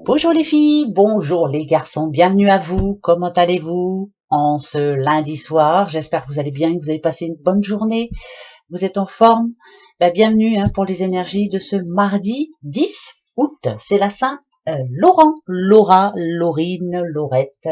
Bonjour les filles, bonjour les garçons, bienvenue à vous, comment allez-vous en ce lundi soir? J'espère que vous allez bien, que vous avez passé une bonne journée, vous êtes en forme. Bienvenue pour les énergies de ce mardi 10 août, c'est la Saint Laurent, Laura, Laurine, Laurette.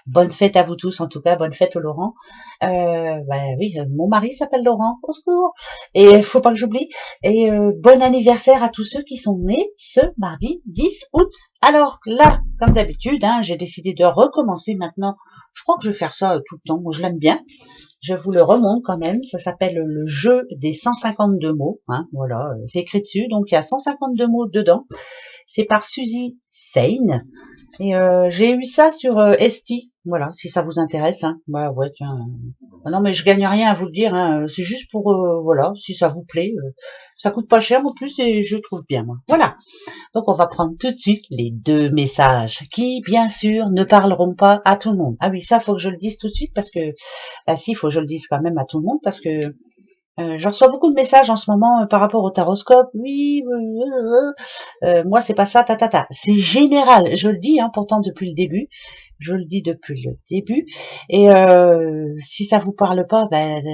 Bonne fête à vous tous, en tout cas, bonne fête au Laurent. Oui, mon mari s'appelle Laurent, au secours. Et il faut pas que j'oublie. Et bon anniversaire à tous ceux qui sont nés ce mardi 10 août. Alors là, comme d'habitude, j'ai décidé de recommencer maintenant. Je crois que je vais faire ça tout le temps, moi je l'aime bien. Je vous le remonte quand même, ça s'appelle le jeu des 152 mots. Voilà, c'est écrit dessus, donc il y a 152 mots dedans. C'est par Suzy Sain. Et j'ai eu ça sur Esti, voilà, si ça vous intéresse. Bah ouais, tiens. Non mais je gagne rien à vous le dire, c'est juste pour, voilà, si ça vous plaît. Ça coûte pas cher en plus et je trouve bien, moi. Voilà, donc on va prendre tout de suite les deux messages qui, bien sûr, ne parleront pas à tout le monde. Ah oui, ça, faut que je le dise tout de suite parce que, si, il faut que je le dise quand même à tout le monde parce que je reçois beaucoup de messages en ce moment par rapport au taroscope. Oui, moi c'est pas ça, C'est général, je le dis pourtant depuis le début. Je le dis depuis le début. Et si ça vous parle pas,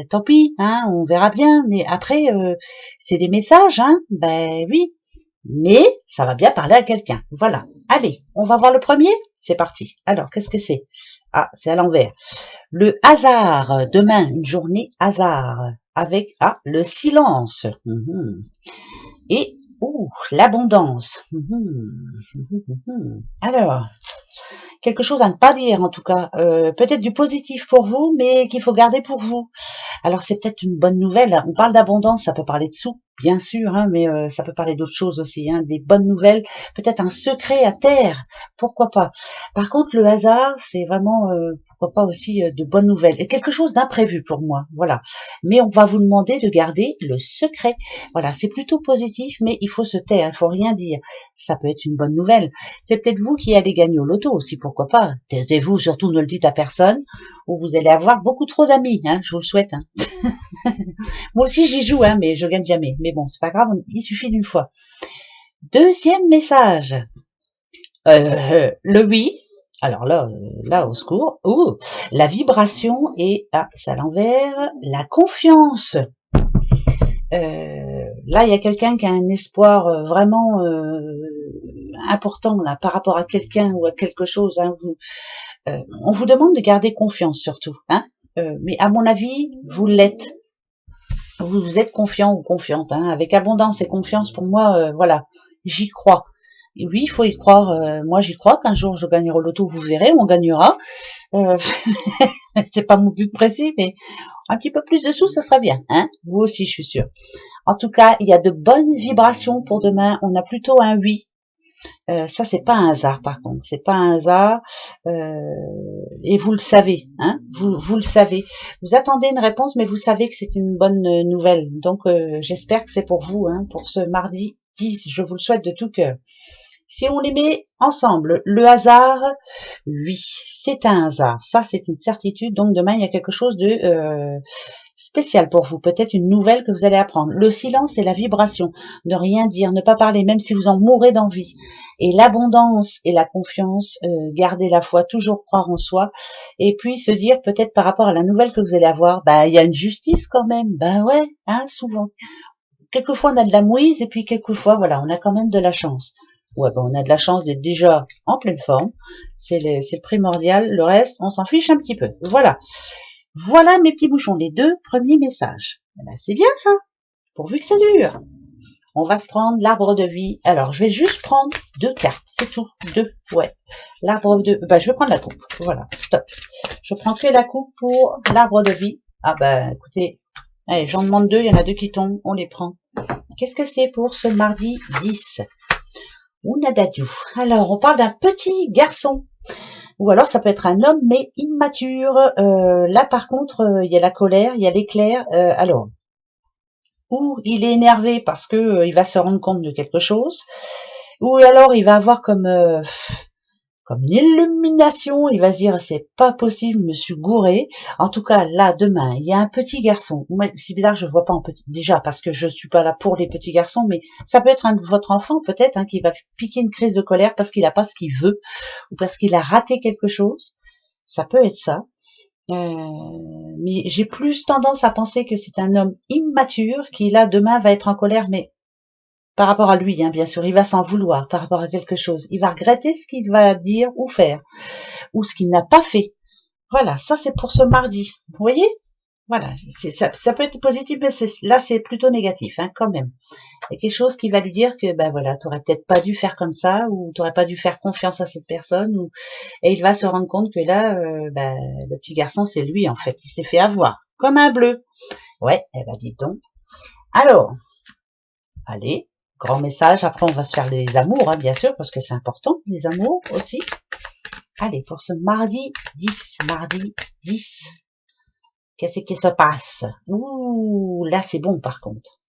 tant pis, on verra bien. Mais après, c'est des messages, oui. Mais ça va bien parler à quelqu'un. Voilà. Allez, on va voir le premier. C'est parti. Alors, qu'est-ce que c'est? Ah, c'est à l'envers. Le hasard. Demain, une journée hasard. Avec le silence. Et l'abondance. Alors, quelque chose à ne pas dire en tout cas. Peut-être du positif pour vous, mais qu'il faut garder pour vous. Alors c'est peut-être une bonne nouvelle. On parle d'abondance, ça peut parler de sous, bien sûr, mais ça peut parler d'autres choses aussi. Des bonnes nouvelles, peut-être un secret à terre, pourquoi pas. Par contre, le hasard, c'est vraiment, pourquoi pas aussi de bonnes nouvelles. Et quelque chose d'imprévu pour moi, voilà. Mais on va vous demander de garder le secret. Voilà, c'est plutôt positif, mais il faut se taire, il faut rien dire. Ça peut être une bonne nouvelle. C'est peut-être vous qui allez gagner au loto aussi, pourquoi pas. Taisez-vous, surtout ne le dites à personne, ou vous allez avoir beaucoup trop d'amis, je vous le souhaite. Moi aussi j'y joue, mais je gagne jamais. Mais bon, c'est pas grave, il suffit d'une fois. Deuxième message. Le oui. Alors là, au secours. La vibration et c'est à l'envers. La confiance. Là, il y a quelqu'un qui a un espoir vraiment important là par rapport à quelqu'un ou à quelque chose. On vous demande de garder confiance surtout. Mais à mon avis, vous l'êtes. Vous êtes confiant ou confiante. Avec abondance et confiance, pour moi, voilà, j'y crois. Et oui, il faut y croire. Moi, j'y crois qu'un jour je gagnerai au loto. Vous verrez, on gagnera. C'est pas mon but précis, mais un petit peu plus de sous, ça serait bien. Vous aussi, je suis sûre. En tout cas, il y a de bonnes vibrations pour demain. On a plutôt un oui. Ça, c'est pas un hasard, par contre. C'est pas un hasard. Et vous le savez, vous le savez. Vous attendez une réponse, mais vous savez que c'est une bonne nouvelle. Donc, j'espère que c'est pour vous, pour ce mardi 10. Je vous le souhaite de tout cœur. Si on les met ensemble, le hasard, oui, c'est un hasard. Ça, c'est une certitude. Donc, demain, il y a quelque chose de spécial pour vous, peut-être une nouvelle que vous allez apprendre. Le silence et la vibration, ne rien dire, ne pas parler, même si vous en mourrez d'envie. Et l'abondance et la confiance, garder la foi, toujours croire en soi, et puis se dire peut-être par rapport à la nouvelle que vous allez avoir, il y a une justice quand même, ouais, souvent. Quelquefois on a de la mouise, et puis quelquefois, voilà, on a quand même de la chance. Ouais, on a de la chance d'être déjà en pleine forme, c'est le primordial, le reste, on s'en fiche un petit peu. Voilà mes petits bouchons, les deux premiers messages. C'est bien ça, pourvu que ça dure. On va se prendre l'arbre de vie. Alors, je vais juste prendre 2 cartes, c'est tout. 2, ouais. L'arbre de... je vais prendre la coupe. Voilà, stop. Je prends que la coupe pour l'arbre de vie. Écoutez, allez, j'en demande 2, il y en a 2 qui tombent, on les prend. Qu'est-ce que c'est pour ce mardi 10? Ounadadiou. Alors, on parle d'un petit garçon. Ou alors ça peut être un homme mais immature. Là par contre, il y a la colère, il y a l'éclair. Ou il est énervé parce que il va se rendre compte de quelque chose. Ou alors il va avoir comme comme une illumination, il va se dire c'est pas possible, je me suis gouré. En tout cas, là, demain, il y a un petit garçon. Moi, c'est bizarre, je vois pas en petit, déjà parce que je suis pas là pour les petits garçons, mais ça peut être un de votre enfant peut-être hein, qui va piquer une crise de colère parce qu'il a pas ce qu'il veut ou parce qu'il a raté quelque chose. Ça peut être ça. Mais j'ai plus tendance à penser que c'est un homme immature qui là demain va être en colère, mais par rapport à lui, hein, bien sûr, il va s'en vouloir par rapport à quelque chose. Il va regretter ce qu'il va dire ou faire, ou ce qu'il n'a pas fait. Voilà, ça c'est pour ce mardi. Vous voyez? Voilà, ça peut être positif, mais là c'est plutôt négatif, hein, quand même. Il y a quelque chose qui va lui dire que, ben voilà, t'aurais peut-être pas dû faire comme ça, ou t'aurais pas dû faire confiance à cette personne, et il va se rendre compte que là, ben, le petit garçon c'est lui en fait, il s'est fait avoir, comme un bleu. Ouais, eh ben dis donc. Alors, allez. Grand message, après on va se faire les amours, hein, bien sûr, parce que c'est important, les amours aussi. Allez, pour ce mardi 10, qu'est-ce qui se passe? Ouh, là c'est bon par contre.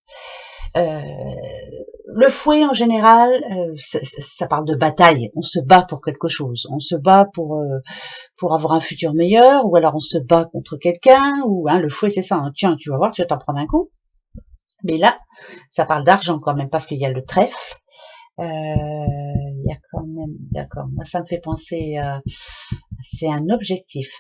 Le fouet en général, ça parle de bataille, on se bat pour quelque chose, on se bat pour avoir un futur meilleur, ou alors on se bat contre quelqu'un, ou hein, le fouet c'est ça, hein, tiens tu vas voir, tu vas t'en prendre un coup. Mais là, ça parle d'argent quand même, parce qu'il y a le trèfle. Il y a quand même, d'accord, moi ça me fait penser à, c'est un objectif.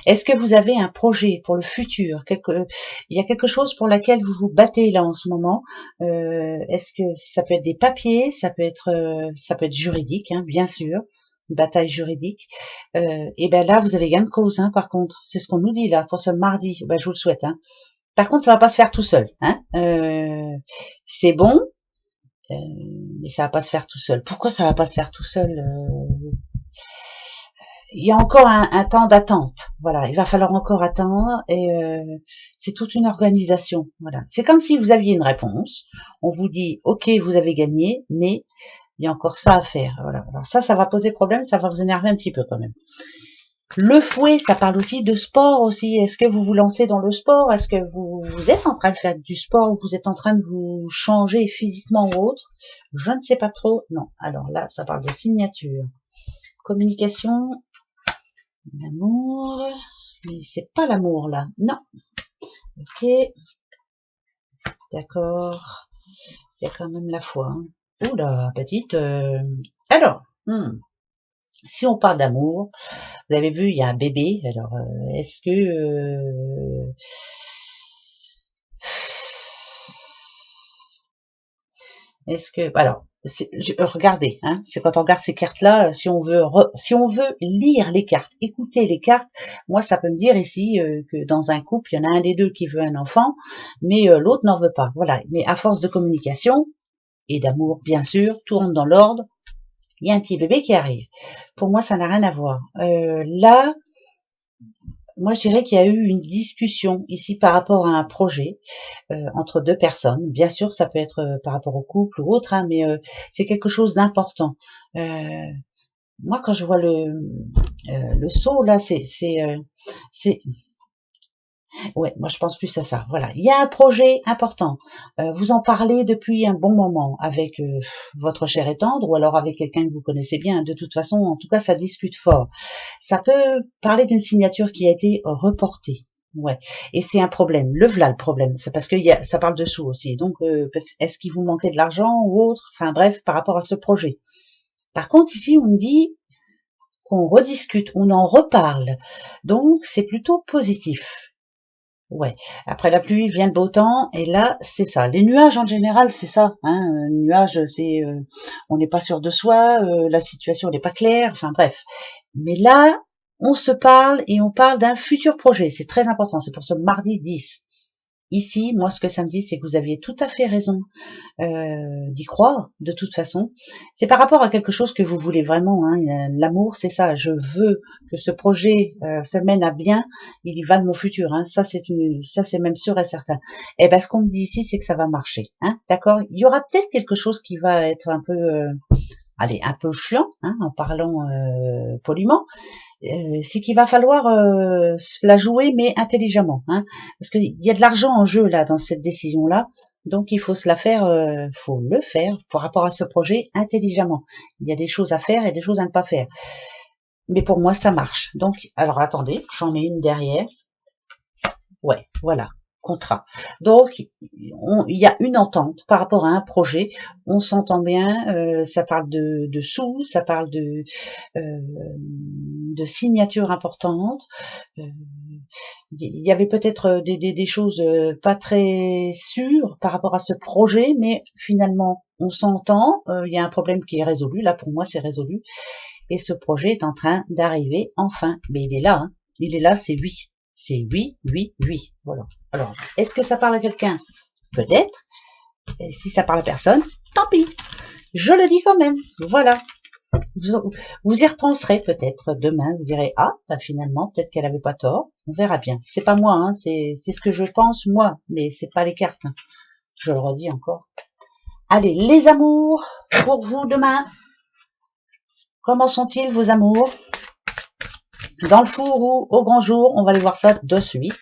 Est-ce que vous avez un projet pour le futur, il y a quelque chose pour laquelle vous vous battez là en ce moment? Est-ce que ça peut être des papiers, ça peut être juridique, hein, bien sûr, une bataille juridique. Et ben là, vous avez gain de cause, hein, par contre, c'est ce qu'on nous dit là pour ce mardi. Ben, je vous le souhaite. Hein. Par contre, ça va pas se faire tout seul. Hein. C'est bon. Mais ça va pas se faire tout seul. Pourquoi ça va pas se faire tout seul? Il y a encore un temps d'attente. Voilà, il va falloir encore attendre et c'est toute une organisation. Voilà, c'est comme si vous aviez une réponse. On vous dit, ok, vous avez gagné, mais il y a encore ça à faire. Voilà. Alors ça va poser problème, ça va vous énerver un petit peu quand même. Le fouet, ça parle aussi de sport aussi. Est-ce que vous vous lancez dans le sport? Est-ce que vous êtes en train de faire du sport ou vous êtes en train de vous changer physiquement ou autre? Je ne sais pas trop. Non. Alors là, ça parle de signature. Communication, l'amour. Mais c'est pas l'amour là. Non. Ok. D'accord. Il y a quand même la foi. Hein. Oula, petite. Alors. Si on parle d'amour, vous avez vu, il y a un bébé. Alors, est-ce que alors, regardez, hein, c'est quand on regarde ces cartes-là, si on veut lire les cartes, écouter les cartes, moi ça peut me dire ici que dans un couple, il y en a un des deux qui veut un enfant, mais l'autre n'en veut pas. Voilà. Mais à force de communication et d'amour, bien sûr, tout rentre dans l'ordre. Il y a un petit bébé qui arrive. Pour moi, ça n'a rien à voir. Là, moi, je dirais qu'il y a eu une discussion ici par rapport à un projet entre deux personnes. Bien sûr, ça peut être par rapport au couple ou autre, hein, mais c'est quelque chose d'important. Moi, quand je vois le saut là, c'est ouais, moi je pense plus à ça. Voilà, il y a un projet important. Vous en parlez depuis un bon moment avec votre cher et tendre, ou alors avec quelqu'un que vous connaissez bien. De toute façon, en tout cas, ça discute fort. Ça peut parler d'une signature qui a été reportée. Ouais, et c'est un problème. Le voilà le problème. C'est parce que ça parle de sous aussi. Donc, est-ce qu'il vous manquait de l'argent ou autre? Enfin bref, par rapport à ce projet. Par contre, ici, on me dit qu'on rediscute, on en reparle. Donc, c'est plutôt positif. Ouais. Après la pluie vient le beau temps, et là, c'est ça. Les nuages en général, c'est ça. Hein. Nuages, c'est, on n'est pas sûr de soi, la situation n'est pas claire. Enfin bref. Mais là, on se parle et on parle d'un futur projet. C'est très important. C'est pour ce mardi 10. Ici, moi, ce que ça me dit, c'est que vous aviez tout à fait raison d'y croire, de toute façon. C'est par rapport à quelque chose que vous voulez vraiment. Hein. L'amour, c'est ça. Je veux que ce projet se mène à bien. Il y va de mon futur. Hein. Ça, c'est même sûr et certain. Et ben, ce qu'on me dit ici, c'est que ça va marcher. Hein. D'accord. Il y aura peut-être quelque chose qui va être un peu, allez, un peu chiant, hein, en parlant poliment. C'est qu'il va falloir la jouer, mais intelligemment, hein, parce qu'il y a de l'argent en jeu là dans cette décision là. Donc il faut se la faire, faut le faire par rapport à ce projet intelligemment. Il y a des choses à faire et des choses à ne pas faire. Mais pour moi, ça marche. Donc, alors attendez, j'en mets une derrière. Ouais, voilà, contrat. Donc, il y a une entente par rapport à un projet. On s'entend bien, ça parle de sous, ça parle de signature importante. Il y avait peut-être des choses pas très sûres par rapport à ce projet, mais finalement, on s'entend. Il y a un problème qui est résolu. Là, pour moi, c'est résolu. Et ce projet est en train d'arriver enfin. Mais il est là, hein. Il est là, c'est oui. C'est oui, oui, oui. Voilà. Alors, est-ce que ça parle à quelqu'un? Peut-être. Et si ça parle à personne, tant pis. Je le dis quand même. Voilà. Vous y repenserez peut-être demain. Vous direz, ah, bah finalement, peut-être qu'elle avait pas tort. On verra bien. C'est pas moi, hein. C'est ce que je pense, moi. Mais c'est pas les cartes, hein. Je le redis encore. Allez, les amours, pour vous demain. Comment sont-ils, vos amours? Dans le four ou au grand jour? On va aller voir ça de suite.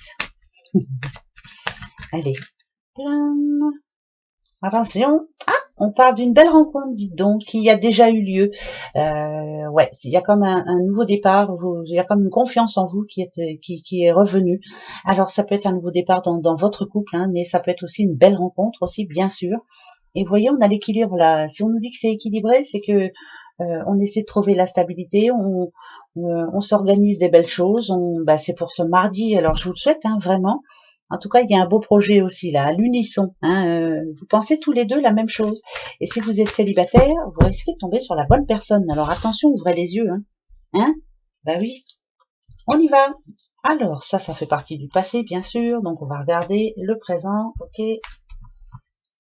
Allez. Attention. Ah, on parle d'une belle rencontre, dites donc, qui a déjà eu lieu. Ouais, il y a comme un nouveau départ, il y a comme une confiance en vous qui est revenue. Alors, ça peut être un nouveau départ dans votre couple, hein, mais ça peut être aussi une belle rencontre aussi, bien sûr. Et vous voyez, on a l'équilibre là. Si on nous dit que c'est équilibré, c'est que on essaie de trouver la stabilité, on s'organise des belles choses. Bah, c'est pour ce mardi. Alors, je vous le souhaite, hein, vraiment. En tout cas, il y a un beau projet aussi là, à l'unisson. Hein, vous pensez tous les deux la même chose. Et si vous êtes célibataire, vous risquez de tomber sur la bonne personne. Alors attention, ouvrez les yeux. Hein, bah oui, on y va. Alors ça fait partie du passé, bien sûr. Donc on va regarder le présent. Ok.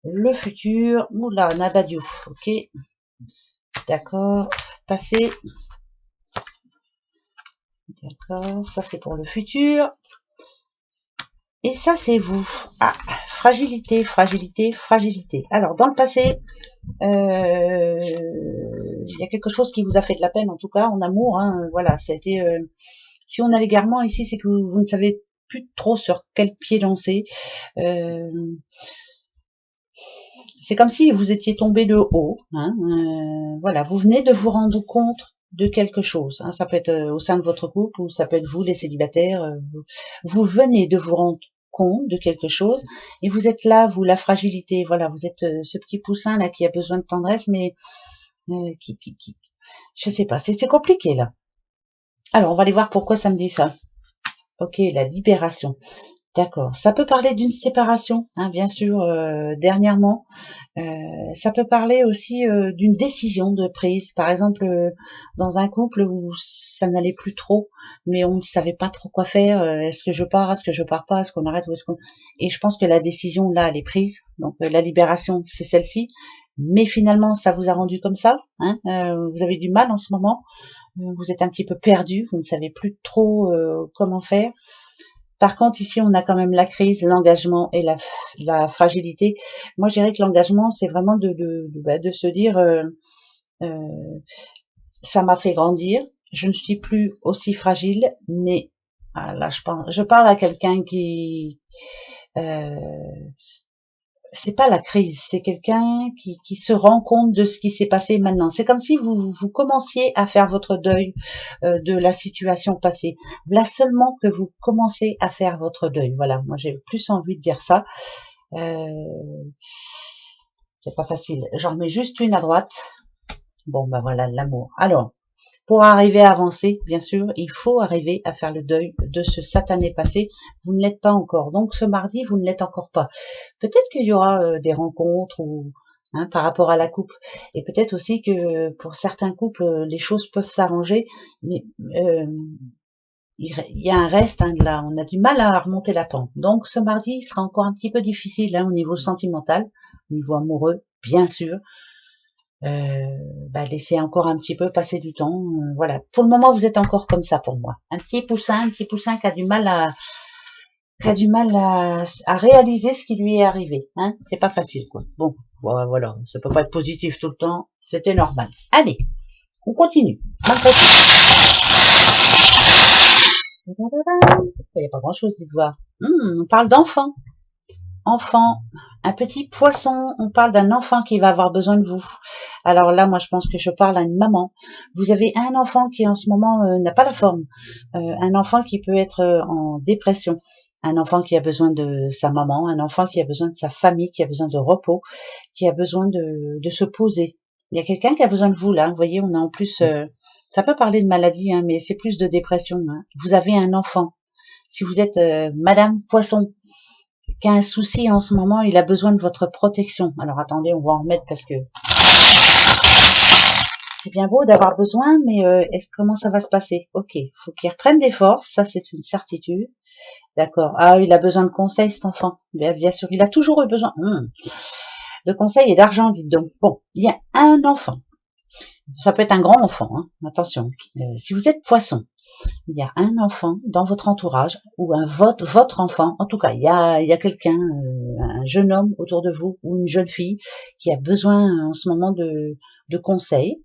Le futur. Oula, nada du. Ok. D'accord. Passé. D'accord. Ça c'est pour le futur. Et ça, c'est vous. Ah, fragilité, fragilité, fragilité. Alors, dans le passé, il y a quelque chose qui vous a fait de la peine, en tout cas, en amour. Hein, voilà, ça a été... si on a l'égarement ici, c'est que vous ne savez plus trop sur quel pied lancer. C'est comme si vous étiez tombé de haut. Hein, voilà, vous venez de vous rendre compte de quelque chose. Hein, ça peut être au sein de votre couple ou ça peut être vous, les célibataires. Vous venez de vous rendre compte de quelque chose et vous êtes là, vous, la fragilité. Voilà, vous êtes ce petit poussin là qui a besoin de tendresse, mais je sais pas, c'est compliqué là. Alors, on va aller voir pourquoi ça me dit ça. Ok, la libération. D'accord. Ça peut parler d'une séparation, hein, bien sûr, dernièrement. Ça peut parler aussi d'une décision de prise. Par exemple, dans un couple où ça n'allait plus trop, mais on ne savait pas trop quoi faire. Est-ce que je pars? Est-ce que je pars pas? Est-ce qu'on arrête ou est-ce qu'on... Et je pense que la décision, là, elle est prise. Donc, la libération, c'est celle-ci. Mais finalement, ça vous a rendu comme ça. Hein, vous avez du mal en ce moment. Vous êtes un petit peu perdu. Vous ne savez plus trop comment faire. Par contre, ici, on a quand même la crise, l'engagement et la fragilité. Moi, je dirais que l'engagement, c'est vraiment de se dire, ça m'a fait grandir, je ne suis plus aussi fragile, mais là, je parle à quelqu'un qui... c'est pas la crise, c'est quelqu'un qui se rend compte de ce qui s'est passé maintenant. C'est comme si vous commenciez à faire votre deuil de la situation passée. Là seulement que vous commencez à faire votre deuil. Voilà, moi j'ai plus envie de dire ça. C'est pas facile. J'en mets juste une à droite. Bon, ben voilà, l'amour. Alors, pour arriver à avancer, bien sûr, il faut arriver à faire le deuil de ce satané passé. Vous ne l'êtes pas encore. Donc ce mardi, vous ne l'êtes encore pas. Peut-être qu'il y aura des rencontres ou hein, par rapport à la couple. Et peut-être aussi que pour certains couples, les choses peuvent s'arranger. Mais il y a un reste hein, là. On a du mal à remonter la pente. Donc ce mardi, il sera encore un petit peu difficile hein, au niveau sentimental, au niveau amoureux, bien sûr. Laissez encore un petit peu passer du temps. Voilà. Pour le moment, vous êtes encore comme ça pour moi. Un petit poussin qui a du mal à réaliser ce qui lui est arrivé. Hein. C'est pas facile, quoi. Bon, voilà. Ça peut pas être positif tout le temps. C'était normal. Allez, on continue. Il n'y a pas grand chose, dites voir. On parle d'enfants. enfant, un petit poisson, on parle d'un enfant qui va avoir besoin de vous. Alors là, moi, je pense que je parle à une maman. Vous avez un enfant qui, en ce moment, n'a pas la forme. Un enfant qui peut être en dépression. Un enfant qui a besoin de sa maman. Un enfant qui a besoin de sa famille, qui a besoin de repos, qui a besoin de se poser. Il y a quelqu'un qui a besoin de vous, là. Vous voyez, on a en plus... ça peut parler de maladie, hein, mais c'est plus de dépression. Hein. Vous avez un enfant. Si vous êtes Madame Poisson, qui a un souci en ce moment, il a besoin de votre protection. Alors attendez, on va en remettre parce que c'est bien beau d'avoir besoin, mais comment ça va se passer? Ok, faut qu'il reprenne des forces, ça c'est une certitude. D'accord. Ah, il a besoin de conseils cet enfant. Bien sûr, il a toujours eu besoin de conseils et d'argent, dites donc. Bon, il y a un enfant. Ça peut être un grand enfant, hein. Attention. Si vous êtes poisson, il y a un enfant dans votre entourage ou votre enfant, en tout cas, il y a quelqu'un, un jeune homme autour de vous ou une jeune fille qui a besoin en ce moment de conseils,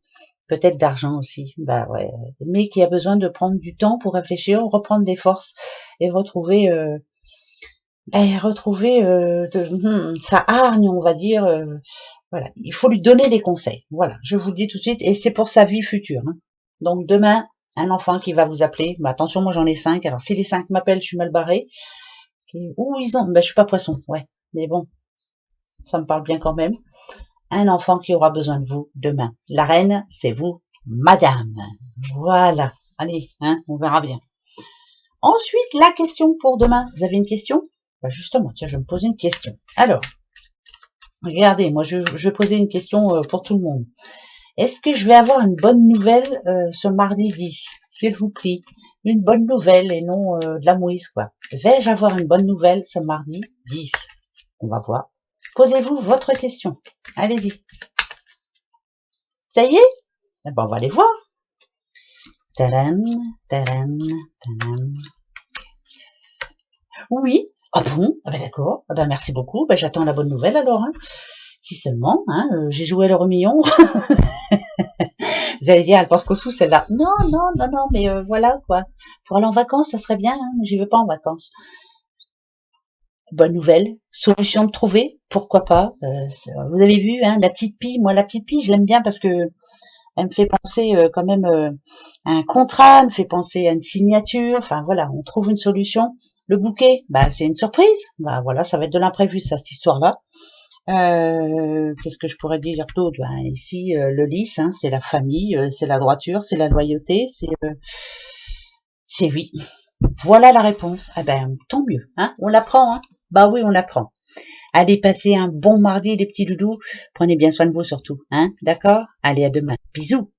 peut-être d'argent aussi, bah ouais, mais qui a besoin de prendre du temps pour réfléchir, reprendre des forces et retrouver sa hargne, on va dire. Voilà, il faut lui donner des conseils. Voilà, je vous le dis tout de suite, et c'est pour sa vie future. Hein. Donc demain, un enfant qui va vous appeler. Bah, attention, moi j'en ai 5. Alors si les 5 m'appellent, je suis mal barré. Où ils ont bah, je suis pas poisson, ouais. Mais bon, ça me parle bien quand même. Un enfant qui aura besoin de vous demain. La reine, c'est vous, madame. Voilà. Allez, hein, on verra bien. Ensuite, la question pour demain. Vous avez une question? Bah justement, tiens, je vais me poser une question. Alors, regardez, moi je vais poser une question pour tout le monde. Est-ce que je vais avoir une bonne nouvelle ce mardi 10? S'il vous plaît, une bonne nouvelle et non de la mouise, quoi. Vais-je avoir une bonne nouvelle ce mardi 10? On va voir. Posez-vous votre question. Allez-y. Ça y est? Eh ben, on va aller voir. Tadam, tadam, tadam. Oui. Ah bon? Ah ben d'accord. Ah ben merci beaucoup. Ben j'attends la bonne nouvelle alors. Hein. Si seulement, hein, j'ai joué à l'euro million. Vous allez dire, elle pense qu'au sous, celle-là. Non, non, non, non, mais voilà, quoi. Pour aller en vacances, ça serait bien, hein, mais j'y vais pas en vacances. Bonne nouvelle, solution de trouver, pourquoi pas. Vous avez vu, hein, la petite pie, moi, la petite pie, je l'aime bien parce que elle me fait penser quand même à un contrat, elle me fait penser à une signature, enfin voilà, on trouve une solution. Le bouquet, bah c'est une surprise, bah voilà, ça va être de l'imprévu, ça, cette histoire-là. Qu'est-ce que je pourrais dire d'autre? Ben, ici, le lys, hein, c'est la famille, c'est la droiture, c'est la loyauté, c'est oui. Voilà la réponse. Ah ben, tant mieux, hein, on la prend, hein. Bah oui, on la prend. Allez, passez un bon mardi, les petits doudous. Prenez bien soin de vous surtout, hein, d'accord? Allez, à demain. Bisous.